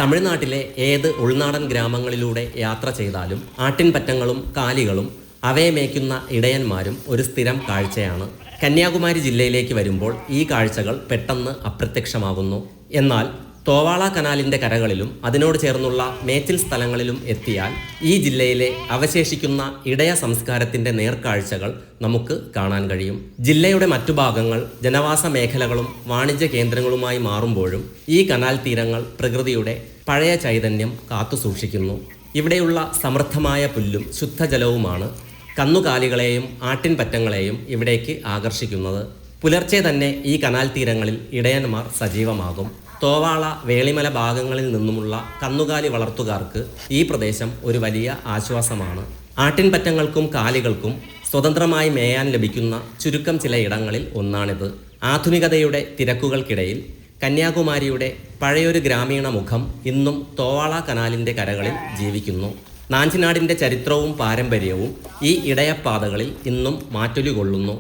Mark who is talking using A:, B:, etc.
A: തമിഴ്നാട്ടിലെ ഏത് ഉൾനാടൻ ഗ്രാമങ്ങളിലൂടെ യാത്ര ചെയ്താലും ആട്ടിൻപറ്റങ്ങളും കാലികളും അവയെ മേയ്ക്കുന്ന ഇടയന്മാരും ഒരു സ്ഥിരം കാഴ്ചയാണ്. കന്യാകുമാരി ജില്ലയിലേക്ക് വരുമ്പോൾ ഈ കാഴ്ചകൾ പെട്ടെന്ന് അപ്രത്യക്ഷമാകുന്നു. എന്നാൽ തോവാള കനാലിൻ്റെ കരകളിലും അതിനോട് ചേർന്നുള്ള മേച്ചിൽ സ്ഥലങ്ങളിലും എത്തിയാൽ ഈ ജില്ലയിലെ അവശേഷിക്കുന്ന ഇടയ സംസ്കാരത്തിൻ്റെ നേർക്കാഴ്ചകൾ നമുക്ക് കാണാൻ കഴിയും. ജില്ലയുടെ മറ്റു ഭാഗങ്ങൾ ജനവാസ മേഖലകളും വാണിജ്യ കേന്ദ്രങ്ങളുമായി മാറുമ്പോഴും ഈ കനാൽ തീരങ്ങൾ പ്രകൃതിയുടെ പഴയ ചൈതന്യം കാത്തുസൂക്ഷിക്കുന്നു. ഇവിടെയുള്ള സമൃദ്ധമായ പുല്ലും ശുദ്ധജലവുമാണ് കന്നുകാലികളെയും ആട്ടിൻപറ്റങ്ങളെയും ഇവിടേക്ക് ആകർഷിക്കുന്നത്. പുലർച്ചെ തന്നെ ഈ കനാൽ തീരങ്ങളിൽ ഇടയന്മാർ സജീവമാകും. തോവാള, വേളിമല ഭാഗങ്ങളിൽ നിന്നുമുള്ള കന്നുകാലി വളർത്തുകാർക്ക് ഈ പ്രദേശം ഒരു വലിയ ആശ്വാസമാണ്. ആട്ടിൻപറ്റങ്ങൾക്കും കാലികൾക്കും സ്വതന്ത്രമായി മേയാൻ ലഭിക്കുന്ന ചുരുക്കം ചില ഇടങ്ങളിൽ ഒന്നാണിത്. ആധുനികതയുടെ തിരക്കുകൾക്കിടയിൽ കന്യാകുമാരിയുടെ പഴയൊരു ഗ്രാമീണ മുഖം ഇന്നും തോവാള കനാലിൻ്റെ കരകളിൽ ജീവിക്കുന്നു. നാഞ്ചിനാടിൻ്റെ ചരിത്രവും പാരമ്പര്യവും ഈ ഇടയപ്പാതകളിൽ ഇന്നും മാറ്റൊലി കൊള്ളുന്നു.